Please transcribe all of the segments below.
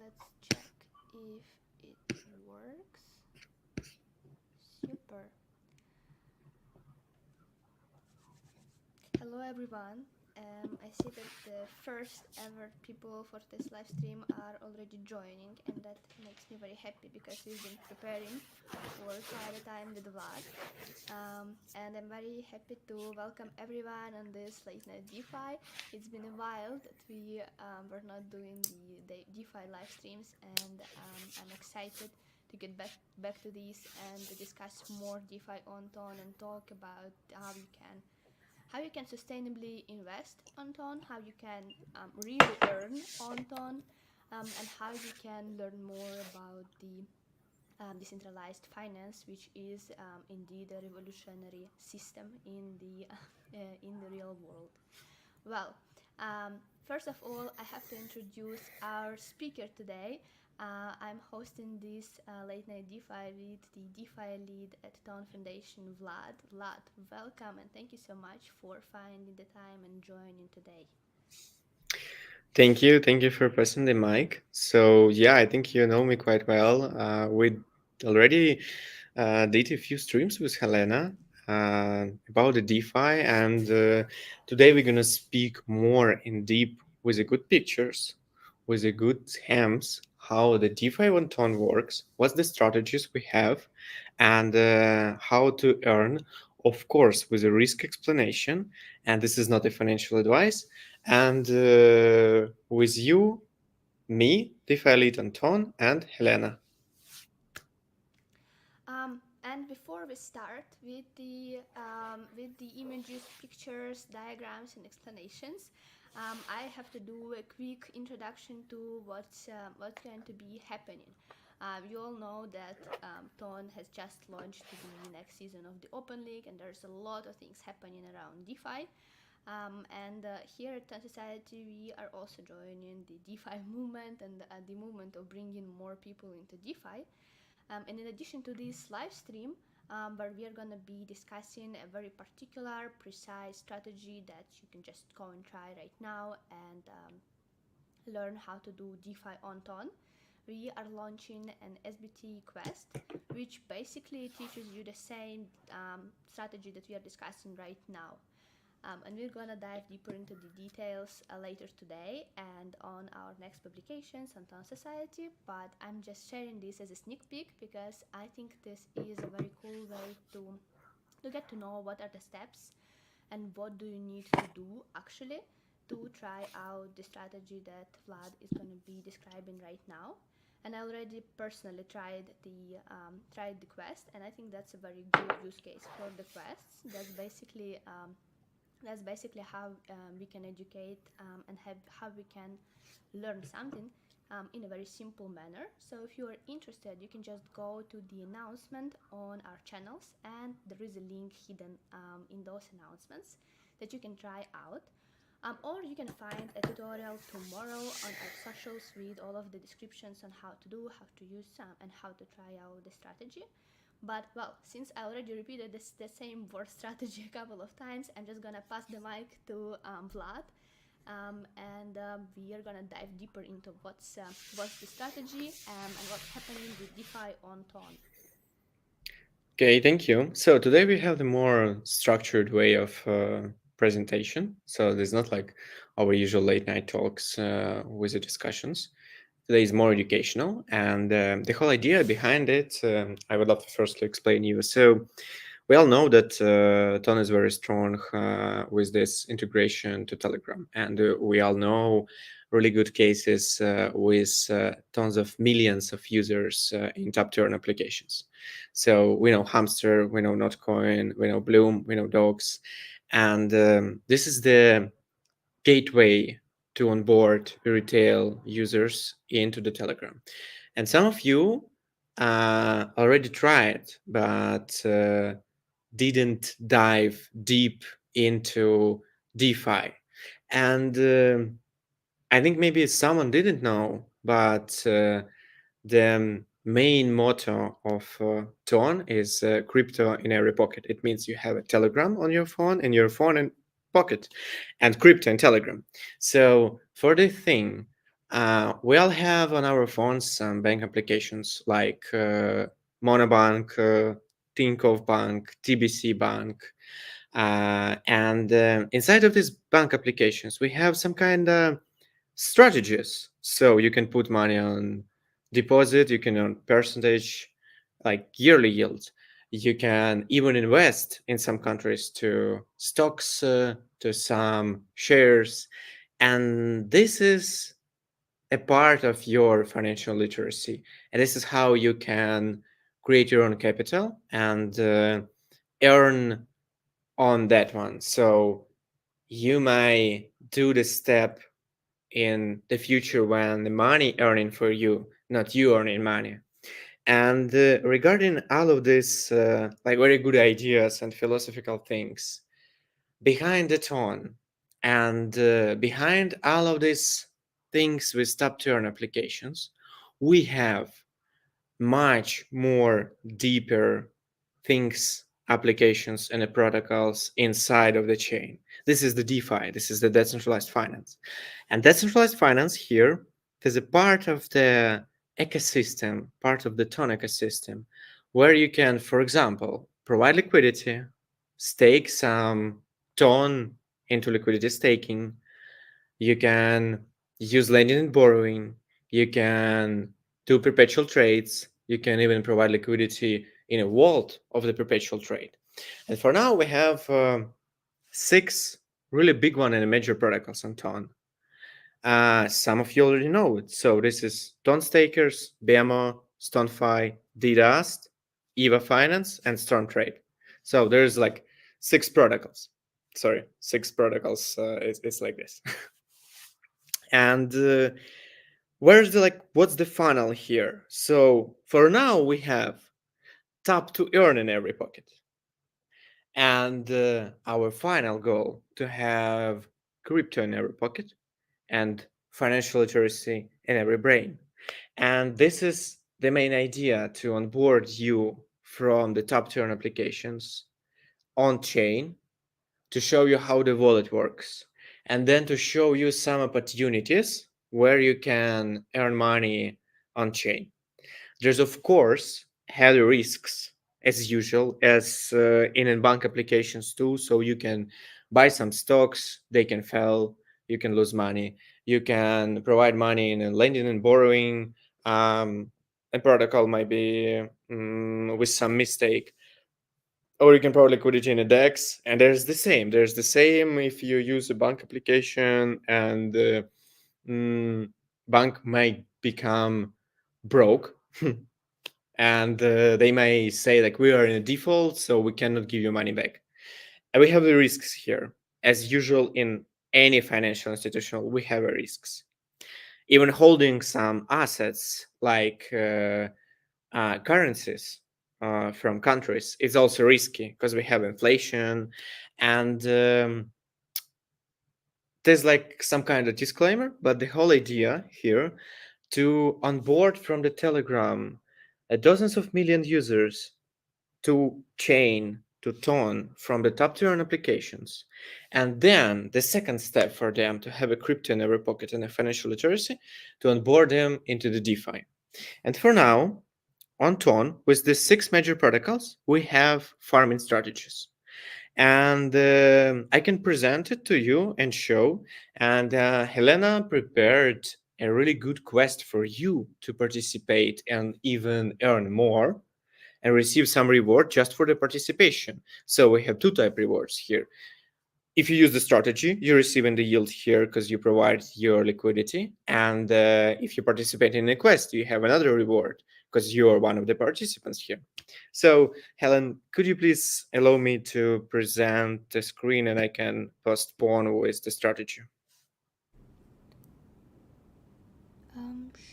Let's check if it works. Super. Hello everyone. I see that the first ever people for this live stream are already joining, and that makes me very happy because we've been preparing for quite a time with Vlad. And I'm very happy to welcome everyone on this late night DeFi. It's been a while that we were not doing the DeFi live streams, and I'm excited to get back to these and to discuss more DeFi on Ton and talk about how you can sustainably invest on Ton, how you can really earn on Ton, and how you can learn more about the decentralized finance, which is indeed a revolutionary system in the real world. Well, first of all, I have to introduce our speaker today. I'm hosting this late night DeFi with the DeFi lead at Ton Foundation, Vlad. Vlad, welcome and thank you so much for finding the time and joining today. Thank you. Thank you for passing the mic. So yeah, I think you know me quite well. We already did a few streams with Helena about the DeFi, and today we're gonna speak more in deep with the good pictures, with the good hams, how the DeFi one ton works, what's the strategies we have, and how to earn. Of course, with a risk explanation, and this is not a financial advice. And with you, me, Tifalit Anton, and Helena. And before we start with the images, pictures, diagrams, and explanations, I have to do a quick introduction to what's going to be happening. You all know that Ton has just launched the next season of the Open League, and there's a lot of things happening around DeFi. And here at Ton Society, we are also joining the DeFi movement and the movement of bringing more people into DeFi. And in addition to this live stream, where we are going to be discussing a very particular, precise strategy that you can just go and try right now and learn how to do DeFi on Ton. We are launching an SBT Quest, which basically teaches you the same strategy that we are discussing right now. And we're gonna dive deeper into the details later today and on our next publications on Ton Society, but I'm just sharing this as a sneak peek because I think this is a very cool way to get to know what are the steps and what do you need to do actually to try out the strategy that Vlad is going to be describing right now. And I already personally tried the quest, and I think that's a very good use case for the quests. That's basically how we can educate and how we can learn something in a very simple manner. So if you are interested, you can just go to the announcement on our channels, and there is a link hidden in those announcements that you can try out. Or you can find a tutorial tomorrow on our socials with all of the descriptions on how to do, how to use and how to try out the strategy. But well, since I already repeated the same word strategy a couple of times, I'm just gonna pass the mic to Vlad, and we are gonna dive deeper into what's the strategy and what's happening with DeFi on Ton. Okay, thank you. So today we have the more structured way of presentation. So there's not like our usual late night talks with the discussions. Today is more educational, and the whole idea behind it, I would love to firstly explain you. So we all know that Ton is very strong with this integration to Telegram, and we all know really good cases with tons of millions of users in top tier applications. So we know Hamster, we know Notcoin, we know Bloom, we know Dogs, and this is the gateway to onboard retail users into the Telegram. And some of you already tried, but didn't dive deep into DeFi. And I think maybe someone didn't know, but the main motto of Ton is crypto in every pocket. It means you have a Telegram on your phone and your phone in pocket, and crypto in Telegram. So for the thing, We all have on our phones some bank applications like Monobank, Tinkoff Bank, TBC Bank. And inside of these bank applications, we have some kind of strategies. So you can put money on deposit, you can earn percentage, like yearly yield. You can even invest in some countries to stocks, to some shares. And this is a part of your financial literacy. And this is how you can create your own capital and earn on that one. So you may do the step in the future when the money earning for you, not you earning money. And regarding all of this, like very good ideas and philosophical things behind the tone and behind all of these things with top turn applications, we have much more deeper things, applications, and the protocols inside of the chain. This is the DeFi, this is the decentralized finance. And decentralized finance here is a part of the ecosystem, part of the Ton ecosystem, where you can, for example, provide liquidity, stake some Ton into liquidity staking. You can use lending and borrowing. You can do perpetual trades. You can even provide liquidity in a vault of the perpetual trade. And for now, we have 6 really big one and major protocols on Ton. Some of you already know it. So this is Tonstakers, Bemo, StonFi, Dedust, Evaa Finance, and StormTrade. So there's like 6 protocols. Sorry, 6 protocols. It's like this. And where's the what's the funnel here? So for now we have tap to earn in every pocket, and our final goal to have crypto in every pocket and financial literacy in every brain. And this is the main idea, to onboard you from the top turn applications on chain, to show you how the wallet works, and then to show you some opportunities where you can earn money on chain. There's, of course, heavy risks as usual, as in bank applications too. So you can buy some stocks, they can fail, you can lose money. You can provide money in lending and borrowing. A protocol might be with some mistake, or you can provide liquidity in a DEX, and there's the same. There's the same if you use a bank application, and bank might become broke, and they may say like, we are in a default, so we cannot give you money back. And we have the risks here, as usual in any financial institution. We have risks. Even holding some assets like currencies from countries is also risky, because we have inflation, and there's like some kind of disclaimer, but the whole idea here to onboard from the Telegram dozens of million users to chain to Ton from the top tier applications, and then the second step for them to have a crypto in every pocket and a financial literacy, to onboard them into the DeFi. And for now, on Ton, with these 6 major protocols, we have farming strategies. And I can present it to you and show. And Helena prepared a really good quest for you to participate and even earn more and receive some reward just for the participation. So we have 2 type rewards here. If you use the strategy, you're receiving the yield here because you provide your liquidity. And if you participate in a quest, you have another reward because you are one of the participants here. So, Helen, could you please allow me to present the screen, and I can postpone with the strategy?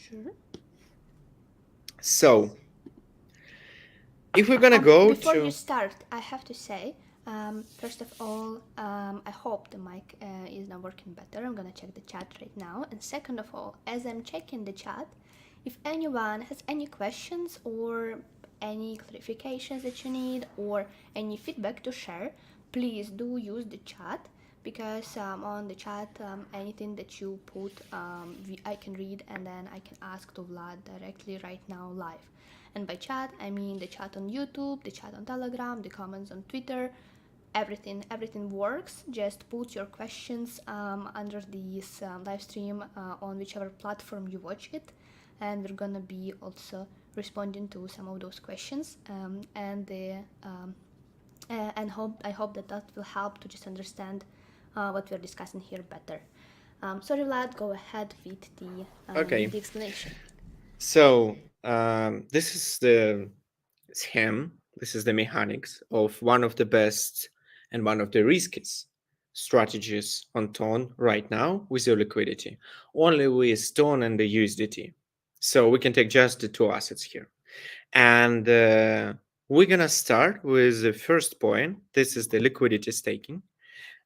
Sure. So, if we're gonna go Before to... you start, I have to say, first of all, I hope the mic is now working better. I'm gonna check the chat right now. And second of all, as I'm checking the chat, if anyone has any questions or any clarifications that you need or any feedback to share, please do use the chat, because on the chat, anything that you put, I can read and then I can ask to Vlad directly right now live. And by chat, I mean the chat on YouTube, the chat on Telegram, the comments on Twitter, everything works. Just put your questions under this live stream on whichever platform you watch it, and we're gonna be also responding to some of those questions, I hope that will help to just understand what we're discussing here better. Sorry, Vlad, go ahead with Okay. the explanation. So this is the scheme, this is the mechanics of one of the best and one of the riskiest strategies on Ton right now with your liquidity, only with Ton and the USDT. So we can take just the two assets here. And we're going to start with the first point. This is the liquidity staking,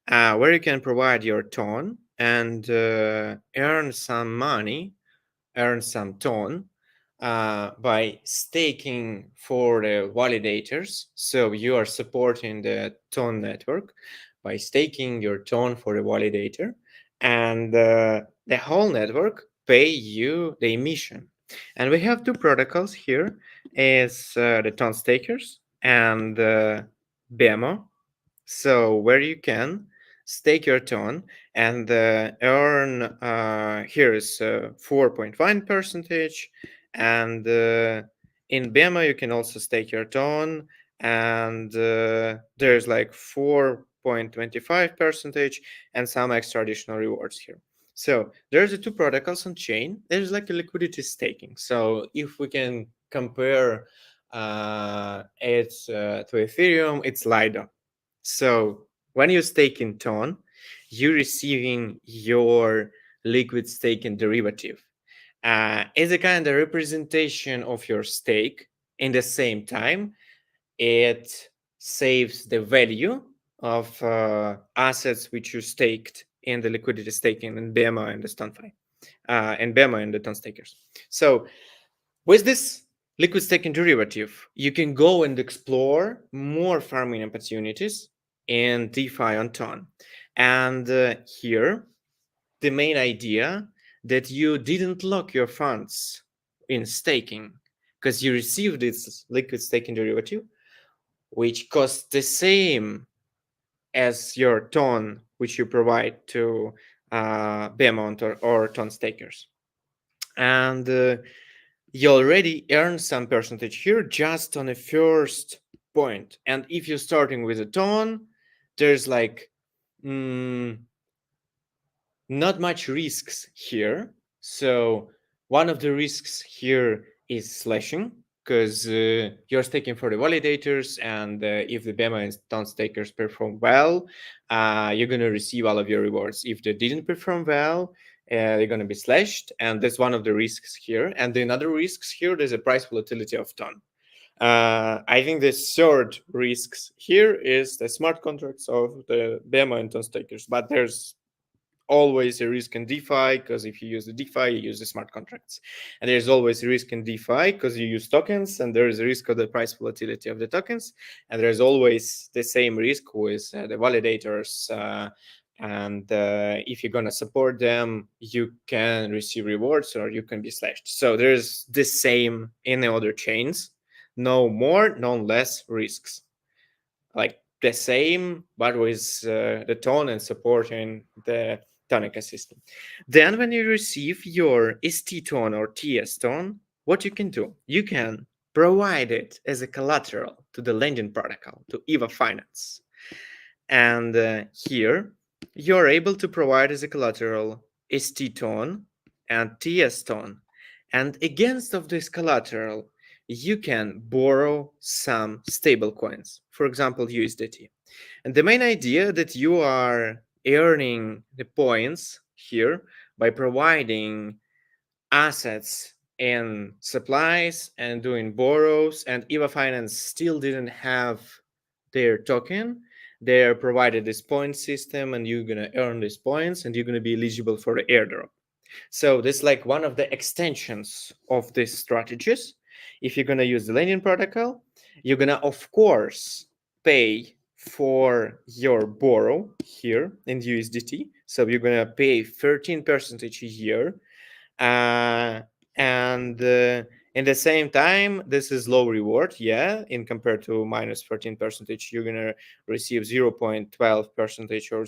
where you can provide your Ton and earn some money, earn some Ton by staking for the validators. So you are supporting the Ton network by staking your Ton for the validator, and the whole network pay you the emission. And we have two protocols here: is the Tonstakers and Bemo. So where you can stake your Ton and earn here is 4.1 percentage, and in Bema you can also stake your Ton, and there's like 4.25 percentage and some extra additional rewards here. So there's the two protocols on chain. There's like a liquidity staking. So if we can compare it to Ethereum, it's Lido. So when you stake in Ton, you're receiving your liquid staking derivative. It's a kind of representation of your stake. In the same time, it saves the value of assets which you staked in the liquidity staking in Bemo and the StonFi, and Bemo and the Tonstakers. So with this liquid staking derivative, you can go and explore more farming opportunities in DeFi on Ton. And here, the main idea that you didn't lock your funds in staking because you received this liquid staking derivative, which costs the same as your Ton, which you provide to Bemont or Tonstakers. And you already earn some percentage here just on the first point. And if you're starting with a Ton, there's like not much risks here. So one of the risks here is slashing, because you're staking for the validators, and if the Bema and Tonstakers perform well, you're going to receive all of your rewards. If they didn't perform well, they're going to be slashed, and that's one of the risks here. And the other risks here, there's a price volatility of Ton. I think the third risks here is the smart contracts of the Bema and Tonstakers, but there's always a risk in DeFi, because if you use the DeFi, you use the smart contracts. And there's always a risk in DeFi because you use tokens, and there is a risk of the price volatility of the tokens. And there's always the same risk with the validators. And if you're going to support them, you can receive rewards or you can be slashed. So there's the same in the other chains. No more, no less risks. Like the same, but with the Ton and supporting the Ton ecosystem. Then when you receive your ST Ton or TS Ton, what you can do? You can provide it as a collateral to the lending protocol, to Evaa Finance. And here, you're able to provide as a collateral ST Ton and TS Ton. And against of this collateral, you can borrow some stable coins, for example, USDT. And the main idea that you are earning the points here by providing assets and supplies and doing borrows, and Evaa Finance still didn't have their token. They're provided this point system, and you're gonna earn these points, and you're gonna be eligible for the airdrop. So this is like one of the extensions of these strategies. If you're gonna use the lending protocol, you're gonna of course pay for your borrow here in USDT. So you're gonna pay 13% a year, and in the same time, this is low reward, yeah. In compared to minus 14%, you're gonna receive 0.12% or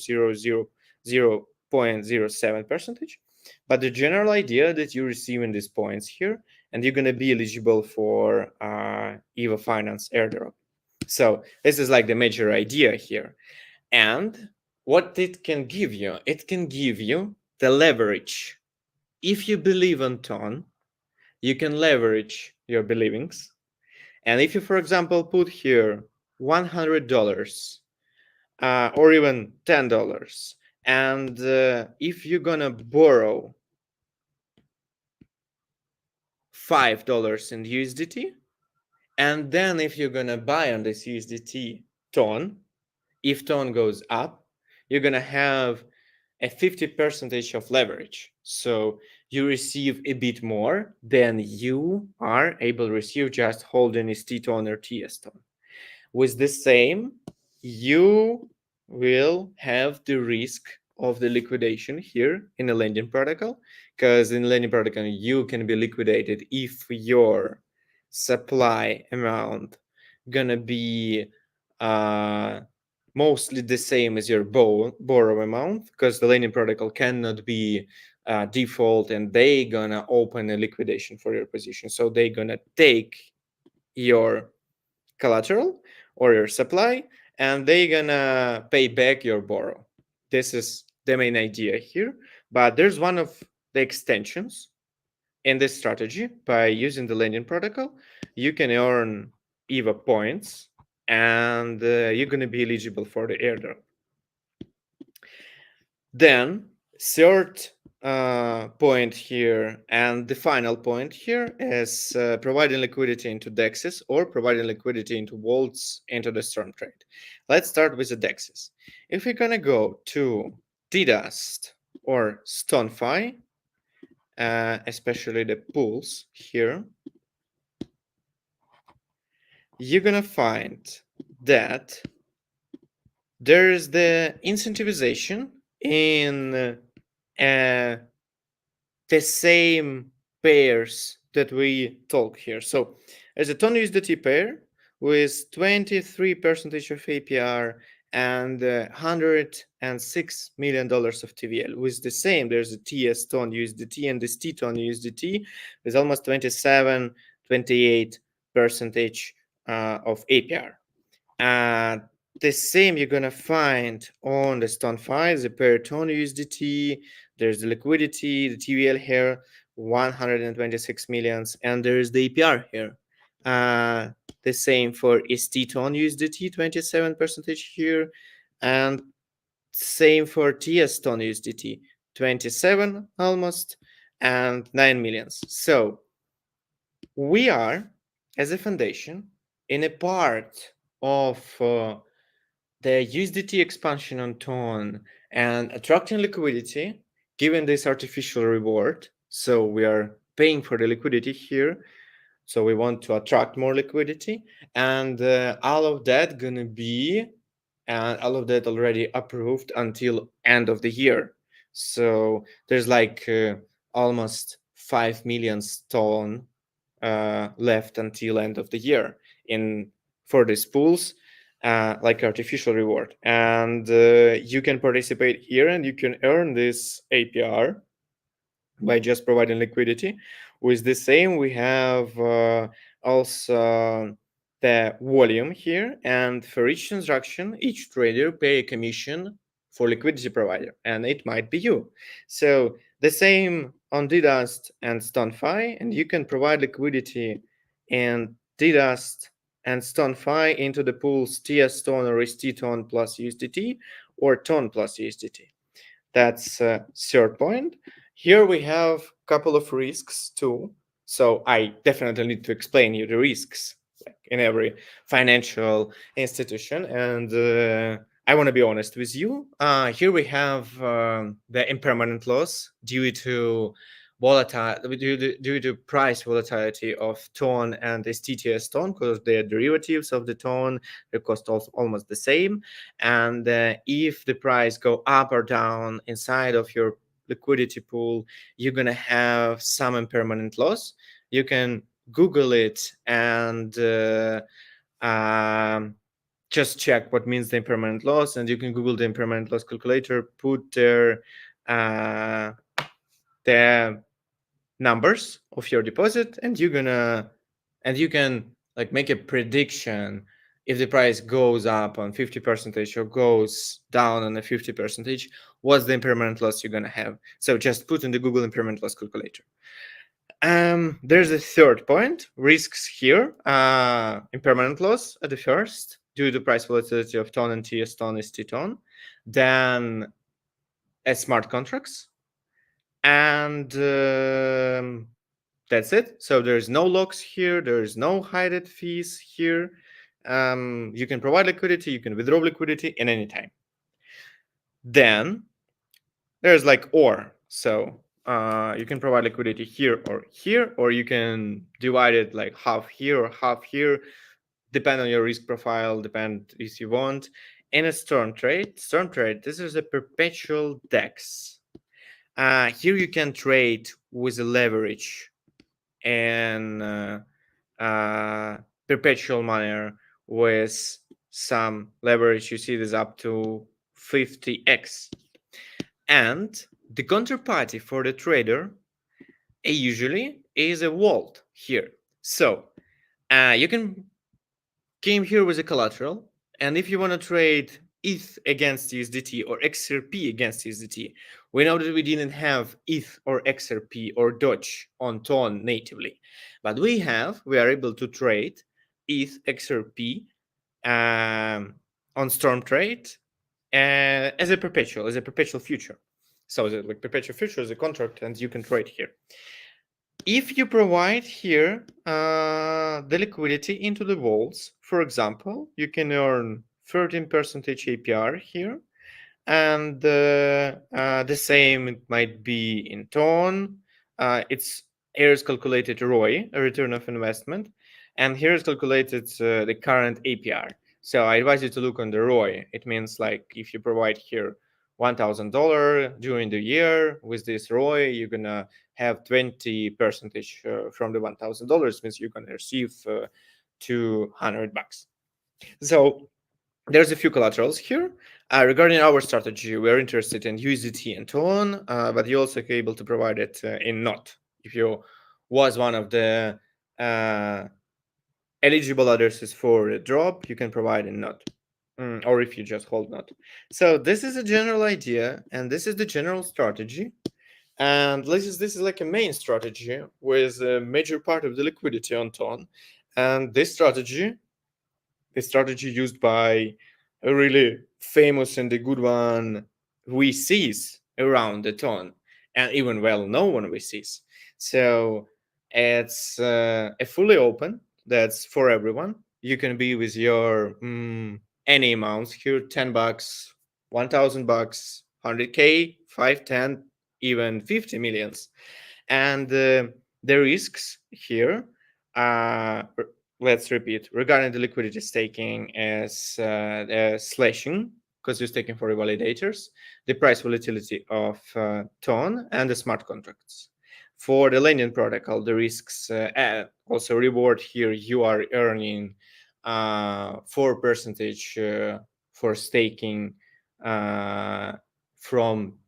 0.07%. But the general idea that you're receiving these points here, and you're gonna be eligible for Evaa Finance airdrop. So this is like the major idea here. And what it can give you, it can give you the leverage. If you believe on Ton, you can leverage your believings. And if you, for example, put here $100 or even $10, and if you're gonna borrow $5 in USDT, and then if you're gonna buy on this USDT Ton, if Ton goes up, you're gonna have a 50% of leverage. So you receive a bit more than you are able to receive just holding a ST-Ton or TS-Ton. With the same, you will have the risk of the liquidation here in the lending protocol, because in the lending protocol, you can be liquidated if your supply amount gonna be mostly the same as your borrow amount, because the lending protocol cannot be default, and they gonna open a liquidation for your position. So they gonna take your collateral or your supply, and they gonna pay back your borrow. This is the main idea here. But there's one of the extensions in this strategy. By using the lending protocol, you can earn Evaa points, and you're going to be eligible for the airdrop. Then third point here, and the final point here, is providing liquidity into DEXs or providing liquidity into vaults into the StormTrade. Let's start with the DEXs. If we're going to go to Dedust or StonFi, especially the pools here, you're gonna find that there is the incentivization in the same pairs that we talk here. So there's a Ton USDT pair with 23% of APR and $106 million of TVL. With the same, there's a TS Ton USDT and this T Ton USDT with almost 27, 28% of APR. The same you're gonna find on the StonFi, the pair Ton USDT. There's the liquidity, the TVL here, 126 millions, and there's the APR here. The same for ST-Ton USDT, 27% here, and same for TS-Ton USDT, 27 almost, and 9 millions. So we are, as a foundation, in a part of the USDT expansion on Ton and attracting liquidity, given this artificial reward. So we are paying for the liquidity here. So we want to attract more liquidity, and all of that gonna be, and all of that already approved until end of the year. So there's like almost 5 million Ton left until end of the year for these pools, like artificial reward. And you can participate here, and you can earn this APR by just providing liquidity. With the same, we have also the volume here, and for each transaction, each trader pay a commission for liquidity provider, and it might be you. So the same on Dedust and StonFi, and you can provide liquidity in Dedust and StonFi into the pools TS Ton or ST Ton plus USDT or Ton plus USDT. That's third point. Here we have a couple of risks too. So I definitely need to explain you the risks in every financial institution. And I want to be honest with you. Here we have the impermanent loss due to volatile due to price volatility of TON and STTS TON, because they're derivatives of the TON. The cost also almost the same. And if the price go up or down inside of your liquidity pool, you're gonna have some impermanent loss. You can Google it and just check what means the impermanent loss, and you can Google the impermanent loss calculator, put their the numbers of your deposit, and you can like make a prediction if the price goes up on 50% or goes down on a 50%, what's the impermanent loss you're gonna have. So just put in the Google impermanent loss calculator. There's a third point, risks here. Impermanent loss at the first, due to price volatility of TON and TS TON is T-TON. Then smart contracts. And that's it. So there's no locks here. There's no hidden fees here. You can provide liquidity. You can withdraw liquidity in any time. Then there's like or. So you can provide liquidity here, or you can divide it like half here or half here, depend on your risk profile, depend if you want. In a StormTrade, this is a perpetual DEX. Here you can trade with a leverage and perpetual manner with some leverage. You see this up to 50x. And the counterparty for the trader usually is a vault here. So you can came here with a collateral, and if you want to trade ETH against USDT or XRP against USDT, we know that we didn't have ETH or XRP or Doge on TON natively, but we are able to trade ETH, XRP on StormTrade as a perpetual future. So like perpetual future is a contract, and you can trade here. If you provide here the liquidity into the vaults, for example, you can earn 13% APR here, and the same it might be in TON. Here is calculated ROI, a return of investment, and here is calculated the current APR. So I advise you to look on the ROI. It means like if you provide here $1,000 during the year with this ROI, you're gonna have 20% from the $1,000, means you're gonna receive $200. So there's a few collaterals here. Regarding our strategy, we're interested in USDT and TON, but you're also able to provide it in NOT. If you was one of the eligible addresses for a drop, you can provide in NOT. Or if you just hold NOT. So this is a general idea, and this is the general strategy. And this is like a main strategy with a major part of the liquidity on TON. And this strategy used by a really famous and a good one VCs around the TON, and even well-known VCs. So it's a fully open, that's for everyone. You can be with your any amounts here, $10, $1,000, $100K, 5, 10, even 50 millions. And the risks here, let's repeat, regarding the liquidity staking is slashing, because you're staking for validators, the price volatility of TON, and the smart contracts. For the lending protocol, the risks also reward here, you are earning 4% for staking from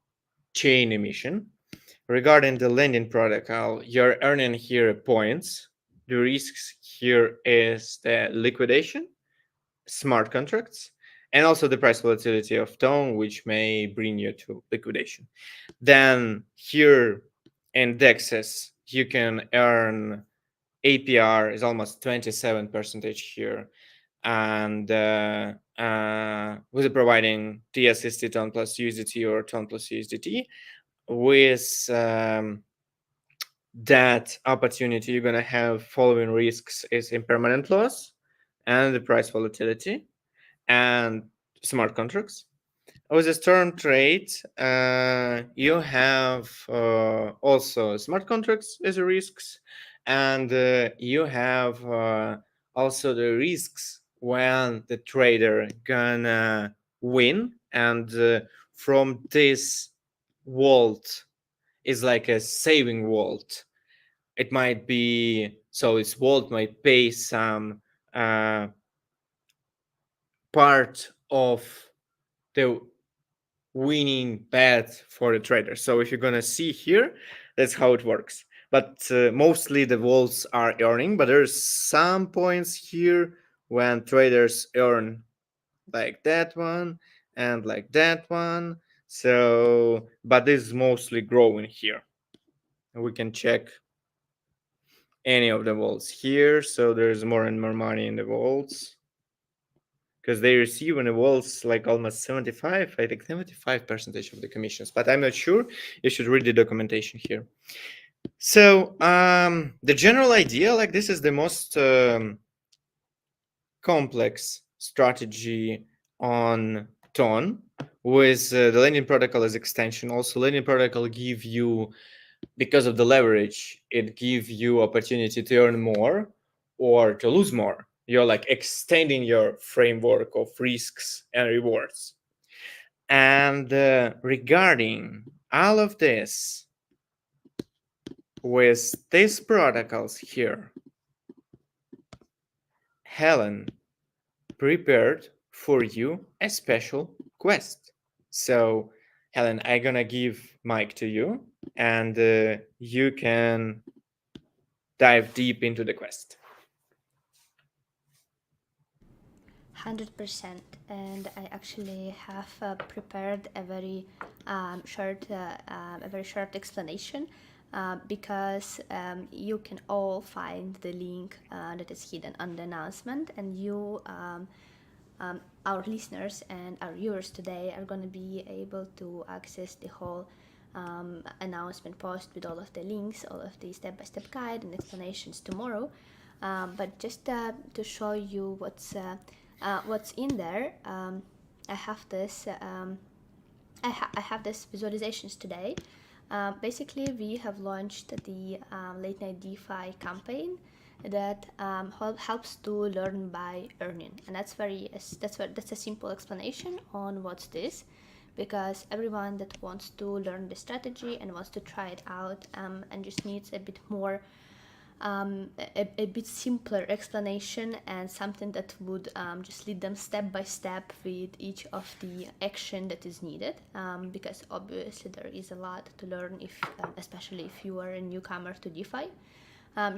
chain emission. Regarding the lending protocol, you're earning here points. The risks here is the liquidation, smart contracts, and also the price volatility of TON, which may bring you to liquidation. Then here in DEXs, you can earn APR is almost 27% here, and with providing TSST TON plus USDT or TON plus USDT, with that opportunity, you're going to have following risks is impermanent loss and the price volatility and smart contracts. with the StormTrade, you have also smart contracts as a risks, and you have also the risks when the trader gonna win, and from this vault is like a saving vault. It might be so its vault might pay some part of the winning bet for the trader. So if you're gonna see here, that's how it works. But mostly the vaults are earning, but there's some points here when traders earn like that one and like that one. So, but this is mostly growing here. We can check any of the vaults here. So there's more and more money in the vaults, because they receive in the vaults like almost 75, I think 75% of the commissions, but I'm not sure. You should read the documentation here. So the general idea, like this is the most complex strategy on Ton, with the lending protocol as extension. Also, lending protocol give you, because of the leverage, it gives you opportunity to earn more or to lose more. You're like extending your framework of risks and rewards. And regarding all of this, with these protocols here, Helen prepared for you a special quest. So, Helen, I'm gonna give mic to you, and you can dive deep into the quest. 100%, and I actually have prepared a very short explanation because you can all find the link that is hidden on the announcement, and our listeners and our viewers today are going to be able to access the whole announcement post with all of the links, all of the step-by-step guide and explanations tomorrow. But just to show you what's in there, I have this visualizations today. Basically, we have launched the late night DeFi campaign that helps to learn by earning, and that's a simple explanation on what's this, because everyone that wants to learn the strategy and wants to try it out and just needs a bit more a bit simpler explanation and something that would just lead them step by step with each of the action that is needed, because obviously there is a lot to learn, if especially if you are a newcomer to DeFi.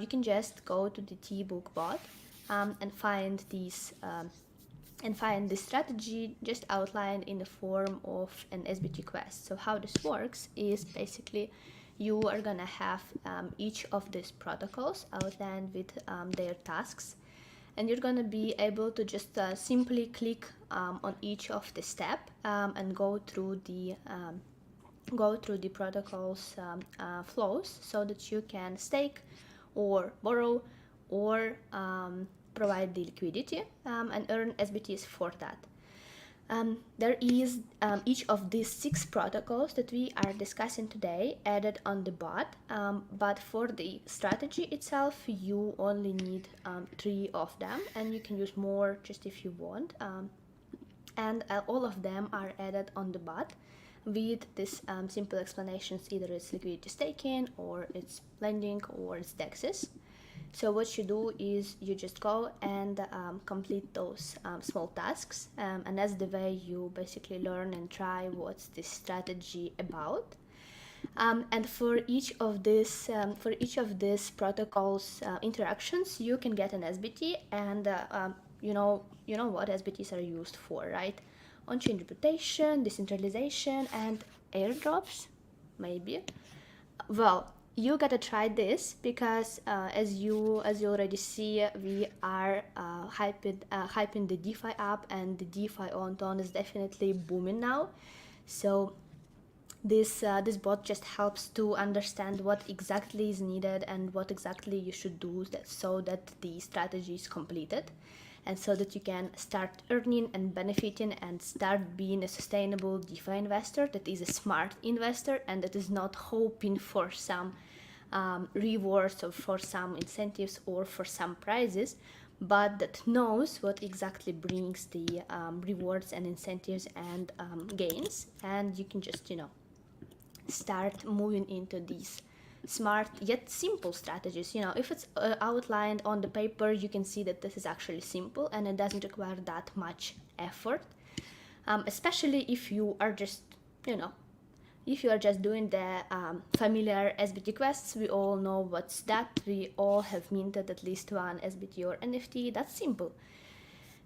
You can just go to the T-Book bot and find these and find the strategy just outlined in the form of an SBT quest. So how this works is basically you are gonna have each of these protocols outlined with their tasks, and you're gonna be able to just simply click on each of the step and go through the protocols flows, so that you can stake or borrow or provide the liquidity and earn SBTs for that. There is each of these 6 protocols that we are discussing today added on the bot, but for the strategy itself you only need 3 of them, and you can use more just if you want, and all of them are added on the bot with this simple explanations. Either it's liquidity staking, or it's lending, or it's DEXs. So what you do is you just go and complete those small tasks, and that's the way you basically learn and try what's this strategy about. And for each of these protocols interactions, you can get an SBT, and you know what SBTs are used for, right? On-chain reputation, decentralization, and airdrops, maybe. Well, you gotta try this, because as you already see, we are hyping the DeFi app, and the DeFi on Ton is definitely booming now. So this bot just helps to understand what exactly is needed and what exactly you should do so that the strategy is completed. and so that you can start earning and benefiting and start being a sustainable DeFi investor that is a smart investor and that is not hoping for some rewards or for some incentives or for some prizes, but that knows what exactly brings the rewards and incentives and gains, and you can just start moving into these smart yet simple strategies. If it's outlined on the paper, you can see that this is actually simple and it doesn't require that much effort, especially if you are just if you are just doing the familiar SBT quests. We all know what's that. We all have minted at least one SBT or NFT. That's simple.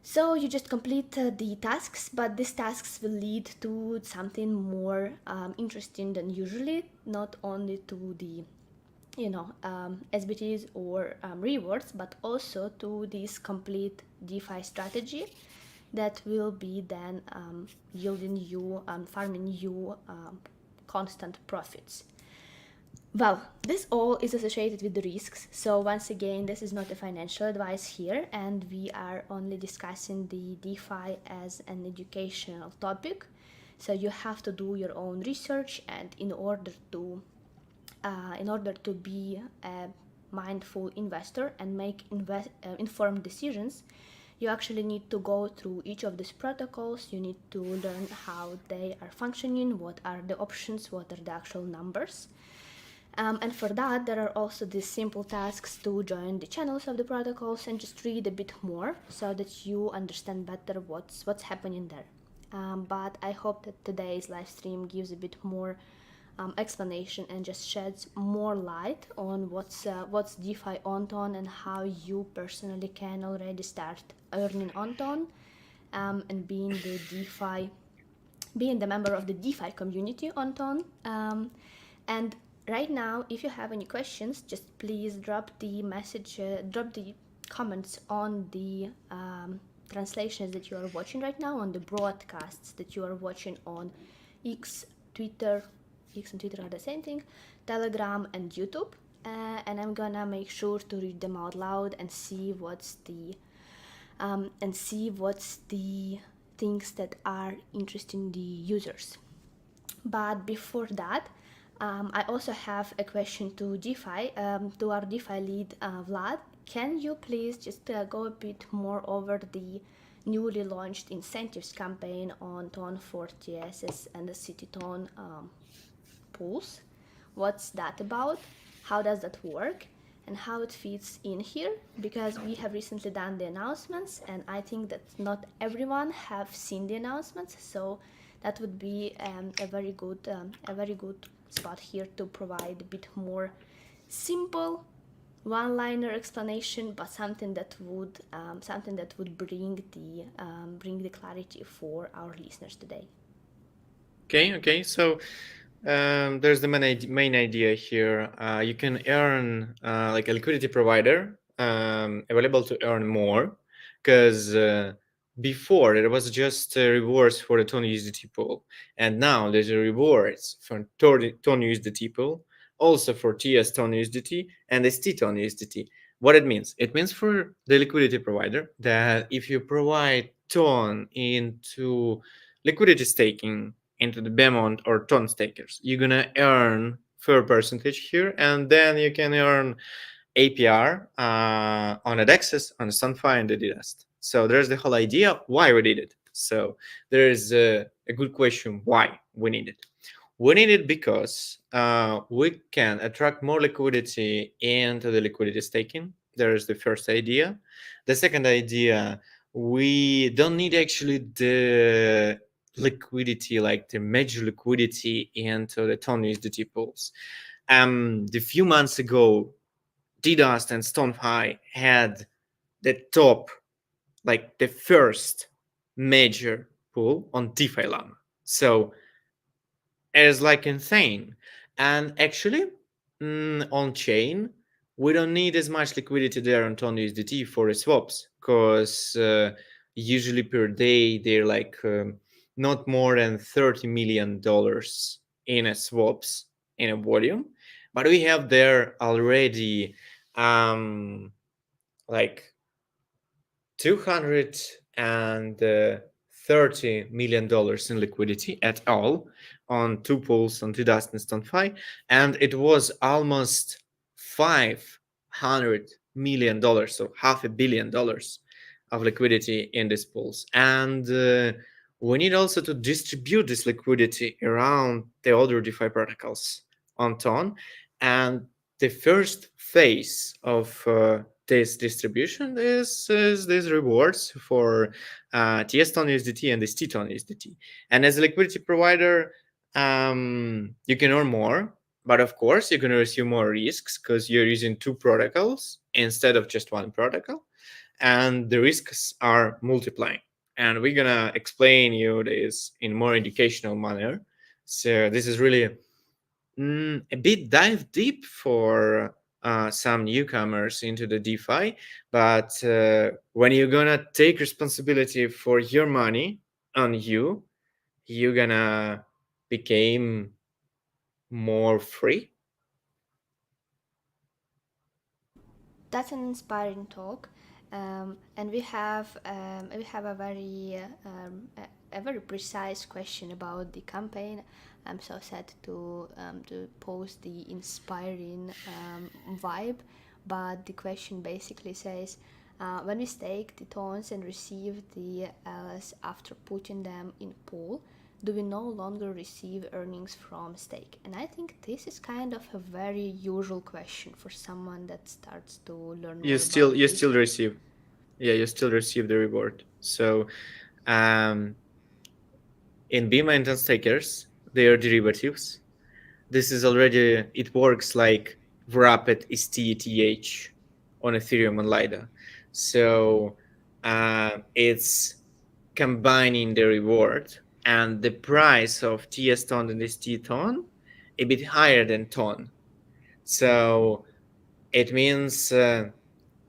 So you just complete the tasks, but these tasks will lead to something more interesting than usually, not only to the SBTs or rewards, but also to this complete DeFi strategy that will be then yielding you and farming you constant profits. Well, this all is associated with the risks. So once again, this is not a financial advice here, and we are only discussing the DeFi as an educational topic. So you have to do your own research, and in order to be a mindful investor and make informed decisions, you actually need to go through each of these protocols. You need to learn how they are functioning, what are the options, what are the actual numbers. And for that, there are also these simple tasks to join the channels of the protocols and just read a bit more so that you understand better what's happening there. But I hope that today's live stream gives a bit more explanation and just sheds more light on what's DeFi on Ton and how you personally can already start earning on Ton, and being the member of the DeFi community on Ton. And right now, if you have any questions, just please drop the comments on the translations that you are watching right now, on the broadcasts that you are watching on X, Twitter. X and Twitter are the same thing, Telegram and YouTube, and I'm gonna make sure to read them out loud and see what's the things that are interesting the users. But before that, I also have a question to DeFi, to our DeFi lead, Vlad. Can you please just go a bit more over the newly launched incentives campaign on Ton for TSS and the City Ton pools? What's that about? How does that work? And how it fits in here? Because we have recently done the announcements, and I think that not everyone have seen the announcements, so that would be a very good spot here to provide a bit more simple one-liner explanation, but something that would bring the clarity for our listeners today. Okay. So there's the main idea here. You can earn like a liquidity provider available to earn more, because before it was just rewards for the Ton USDT pool, and now there's a rewards for Ton USDT pool, also for TS Ton USDT and ST Ton USDT. What it means? It means for the liquidity provider that if you provide Ton into liquidity staking into the Bemo or Tonstakers, you're gonna earn fair percentage here, and then you can earn APR on Dedust, on StonFi, and the Dedust. So there's the whole idea of why we did it. So there is a good question why we need it. We need it because we can attract more liquidity into the liquidity staking. There is the first idea. The second idea, we don't need actually the liquidity, like the major liquidity into the Ton USDT pools. The few months ago, Dedust and StonFi had the top, like the first major pool on DeFi Llama. So it is like insane. And actually, on chain, we don't need as much liquidity there on Ton USDT for the swaps, because usually per day they're like not more than $30 million in a swaps in a volume. But we have there already like $230 million in liquidity at all on two pools on Dedust and StonFi, and it was almost $500 million, so $500 million of liquidity in these pools. And we need also to distribute this liquidity around the other DeFi protocols on Ton. And the first phase of this distribution is these rewards for TS-Ton USDT and the ST-Ton USDT. And as a liquidity provider, you can earn more, but of course, you're going to receive more risks because you're using two protocols instead of just one protocol, and the risks are multiplying. And we're going to explain you this in more educational manner. So this is really a bit dive deep for some newcomers into the DeFi, but when you're gonna take responsibility for your money on you, you're gonna become more free. That's an inspiring talk, and we have a very precise question about the campaign. I'm so sad to post the inspiring vibe, but the question basically says, when we stake the tons and receive the LS after putting them in pool, do we no longer receive earnings from stake? And I think this is kind of a very usual question for someone that starts to learn more about You DeFi. still receive, you still receive the reward. So in Bemo and Tonstakers, they are derivatives. This is already, it works like wrapped STETH on Ethereum and Lida. So it's combining the reward and the price of TS Ton and ST Ton a bit higher than Ton. So it means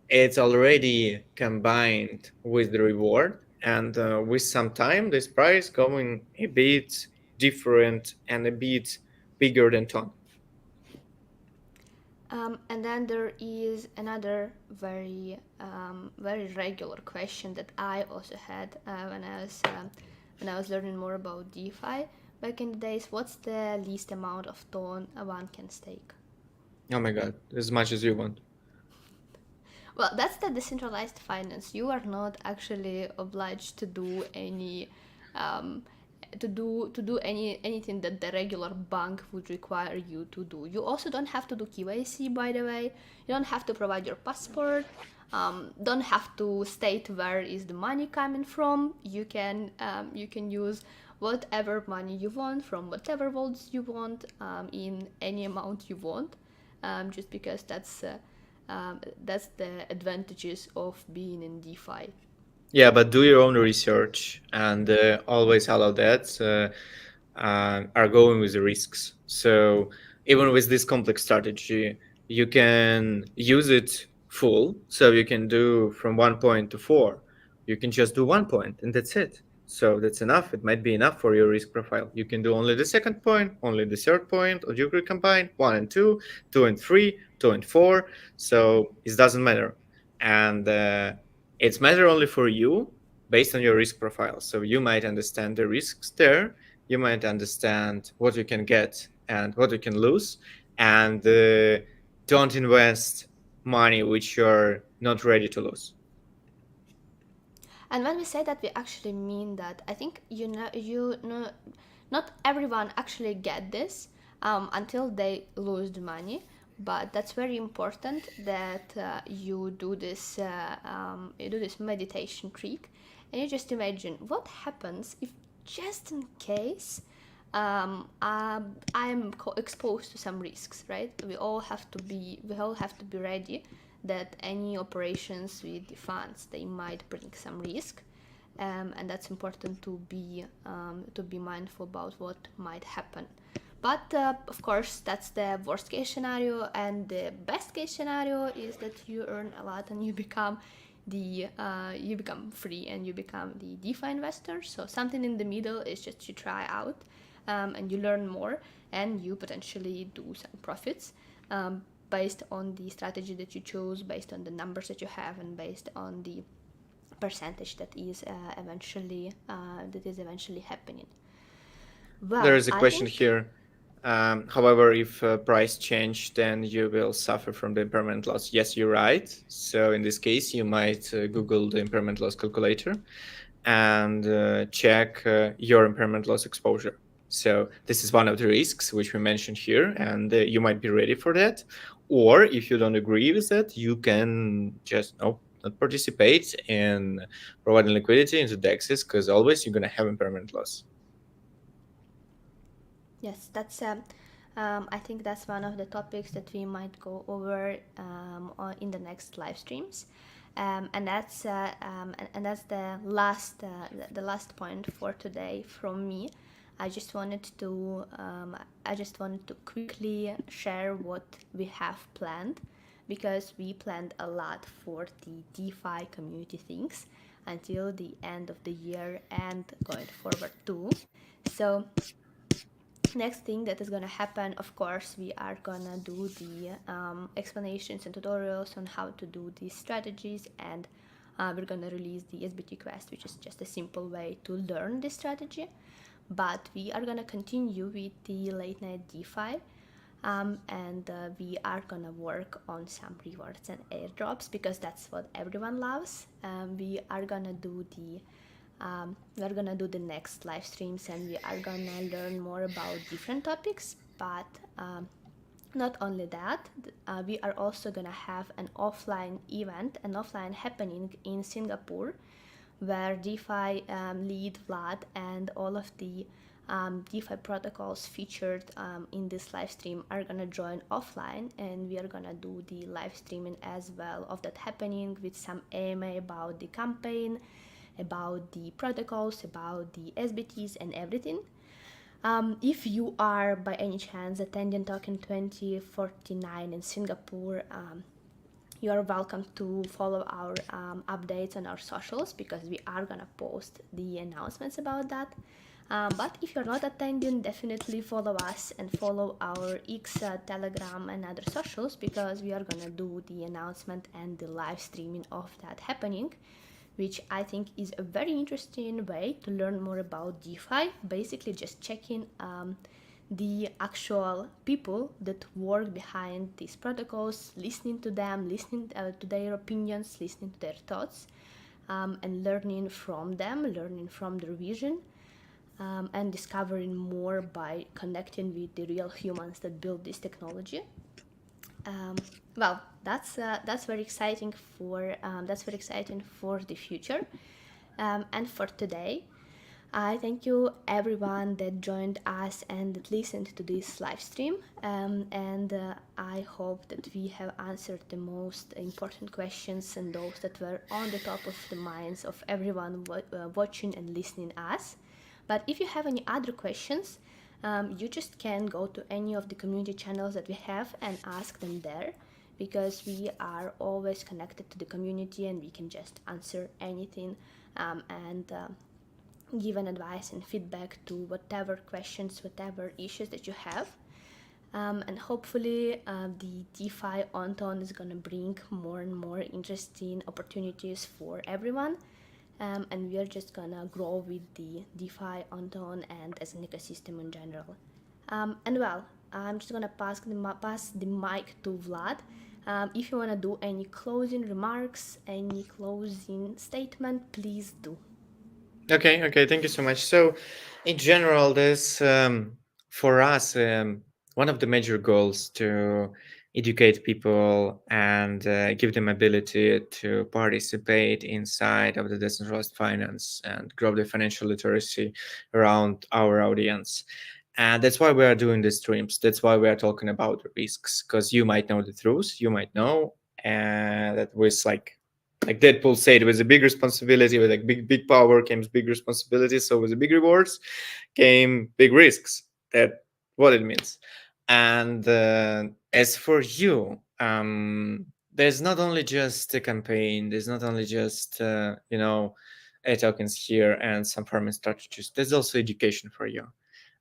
it's already combined with the reward, and with some time, this price going a bit different and a bit bigger than Ton. And then there is another very regular question that I also had when I was learning more about DeFi back in the days. What's the least amount of ton one can stake? Oh my god, as much as you want. Well, that's the decentralized finance. You are not actually obliged to do any um, anything that the regular bank would require you to do. You also don't have to do KYC, by the way. You don't have to provide your passport. Don't have to state where is the money coming from. You can use whatever money you want from whatever vaults you want, in any amount you want, just because that's the advantages of being in DeFi. Yeah, but do your own research and always allow that are going with the risks. So even with this complex strategy, you can use it full. So you can do from 1 point to 4. You can just do 1 point and that's it. So that's enough. It might be enough for your risk profile. You can do only the second point, only the third point, or you could combine 1 and 2, 2 and 3, 2 and 4. So it doesn't matter. And it's matter only for you based on your risk profile. So you might understand the risks there. You might understand what you can get and what you can lose, and don't invest money which you're not ready to lose. And when we say that, we actually mean that. I think not everyone actually get this until they lose the money. But that's very important that you do this meditation trick, and you just imagine what happens if, just in case, I'm exposed to some risks, right? We all have to be ready that any operations with the funds, they might bring some risk, and that's important to be mindful about what might happen. But of course, that's the worst case scenario, and the best case scenario is that you earn a lot and you become free and you become the DeFi investor. So something in the middle is just you try out, and you learn more, and you potentially do some profits, based on the strategy that you chose, based on the numbers that you have, and based on the percentage that is eventually happening. Well, There is a I question think here. However, if price change, then you will suffer from the impairment loss. Yes, you're right. So in this case, you might Google the impairment loss calculator and check your impairment loss exposure. So this is one of the risks which we mentioned here, and you might be ready for that. Or if you don't agree with that, you can just not participate in providing liquidity into DEXs, because always you're going to have impairment loss. yes, that's I think that's one of the topics that we might go over in the next live streams, and that's the last point for today from me. I just wanted to quickly share what we have planned, because we planned a lot for the DeFi community things until the end of the year and going forward too. So next thing that is gonna happen, of course, we are gonna do the explanations and tutorials on how to do these strategies, and we're gonna release the SBT Quest, which is just a simple way to learn this strategy. But we are gonna continue with the late night DeFi, and we are gonna work on some rewards and airdrops, because that's what everyone loves. We are gonna do the next live streams, and we are gonna learn more about different topics. But not only that, we are also gonna have an offline happening in Singapore, where DeFi lead Vlad and all of the DeFi protocols featured in this live stream are gonna join offline, and we are gonna do the live streaming as well of that happening, with some AMA about the campaign, about the protocols, about the SBTs and everything. If you are by any chance attending Token 2049 in Singapore, you are welcome to follow our updates on our socials, because we are gonna post the announcements about that. But if you're not attending, definitely follow us and follow our X, Telegram and other socials, because we are gonna do the announcement and the live streaming of that happening, which I think is a very interesting way to learn more about DeFi. Basically just checking the actual people that work behind these protocols, listening to them, listening to their opinions, listening to their thoughts, and learning from them, learning from their vision, and discovering more by connecting with the real humans that build this technology. Well, that's very exciting for the future. And for today, I thank you everyone that joined us and that listened to this live stream, and I hope that we have answered the most important questions and those that were on the top of the minds of everyone watching and listening us. But if you have any other questions, you just can go to any of the community channels that we have and ask them there, because we are always connected to the community and we can just answer anything, and give an advice and feedback to whatever questions, whatever issues that you have. And hopefully the DeFi on-ton is gonna bring more and more interesting opportunities for everyone. And we are just gonna grow with the DeFi on-ton and as an ecosystem in general. And well, I'm just gonna pass the mic to Vlad. If you wanna do any closing remarks, any closing statement, please do. Okay, thank you so much. So, in general, this for us one of the major goals to educate people and give them ability to participate inside of the decentralized finance and grow the financial literacy around our audience. And that's why we are doing the streams. That's why we are talking about the risks, because you might know the truth, you might know, and that was like Deadpool said, with a big responsibility, with like big power came big responsibility. So with the big rewards came big risks. That what it means. And as for you, there's not only just a campaign. There's not only just tokens here and some farming strategies. There's also education for you.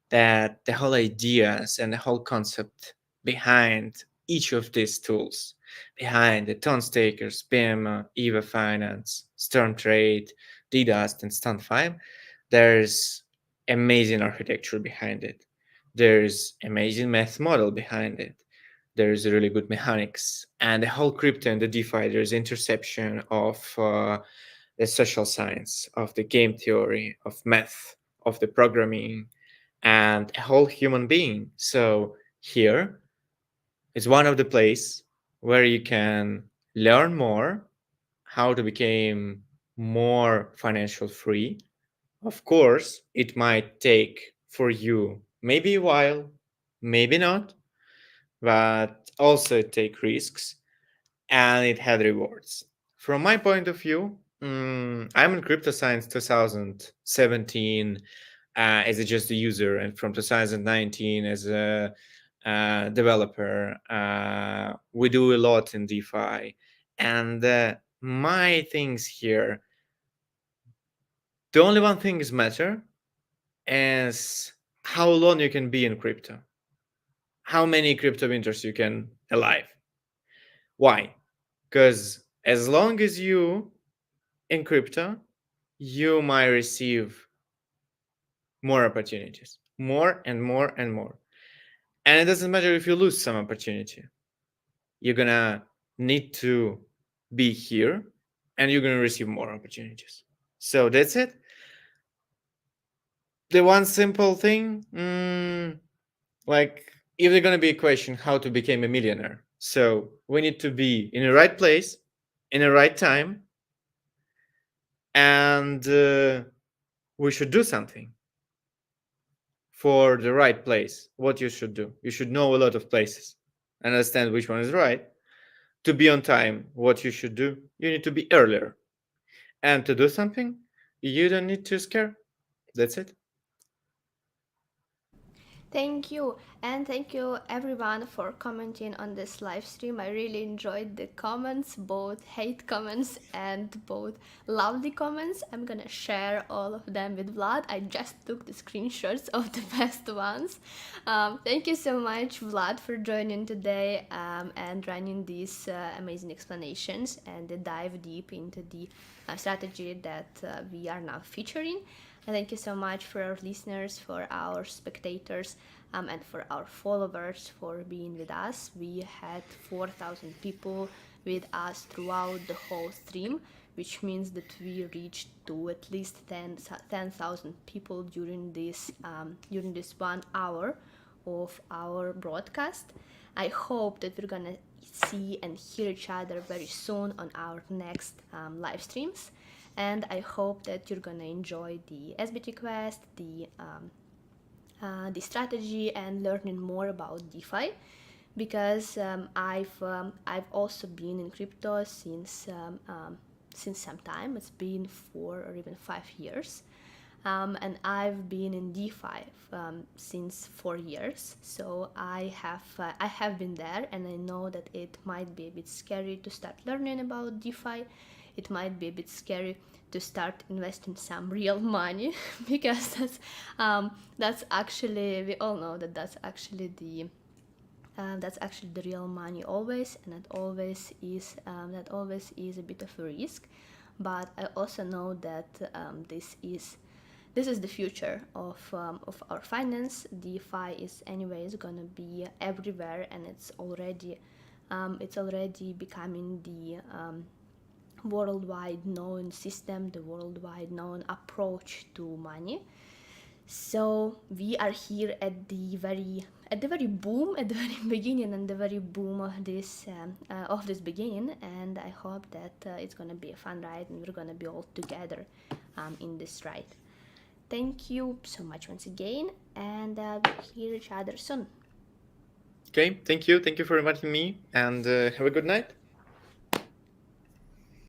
That the whole ideas and the whole concept behind each of these tools, behind the Tonstakers, Bemo, Evaa Finance, StormTrade, Dedust, and StonFi, there's amazing architecture behind it. There's amazing math model behind it. There's really good mechanics. And the whole crypto and the DeFi, there's interception of the social science, of the game theory, of math, of the programming, and a whole human being. So here is one of the place where you can learn more how to become more financial free. Of course, it might take for you maybe a while, maybe not, but also it take risks and it had rewards. From my point of view, I'm in crypto science 2017 as just a user, and from 2019 as a developer. We do a lot in DeFi, and my things here. The only one thing is matter is how long you can be in crypto, how many crypto winters you can alive. Why? Because as long as you in crypto, you might receive more opportunities, more and more and more. And it doesn't matter if you lose some opportunity. You're gonna need to be here and you're gonna receive more opportunities. So that's it. The one simple thing, like if there's gonna be a question how to become a millionaire. So we need to be in the right place, in the right time, and we should do something for the right place. What you should do, you should know a lot of places, understand which one is right. To be on time, what you should do, you need to be earlier. And to do something, you don't need to scare. That's it. Thank you, and thank you everyone for commenting on this live stream. I really enjoyed the comments, both hate comments and both lovely comments. I'm gonna share all of them with Vlad. I just took the screenshots of the best ones. Thank you so much, Vlad, for joining today and running these amazing explanations and the dive deep into the strategy that we are now featuring. And thank you so much for our listeners, for our spectators, and for our followers for being with us. We had 4,000 people with us throughout the whole stream, which means that we reached to at least 10,000 people during this 1 hour of our broadcast. I hope that we're gonna see and hear each other very soon on our next live streams. And I hope that you're gonna enjoy the SBT Quest, the strategy, and learning more about DeFi, because I've also been in crypto since some time. It's been 4 or even 5 years, and I've been in DeFi since 4 years. So I have been there, and I know that it might be a bit scary to start learning about DeFi. It might be a bit scary to start investing some real money because that's actually, we all know that that's actually the real money always, and that always is a bit of a risk. But I also know that this is the future of our finance. DeFi is anyways gonna be everywhere, and it's already becoming the worldwide known system, the worldwide known approach to money. So we are here at the very boom, at the very beginning, and the very boom of this beginning. And I hope that it's gonna be a fun ride, and we're gonna be all together in this ride. Thank you so much once again, and we'll hear each other soon. Okay, thank you for inviting me, and have a good night.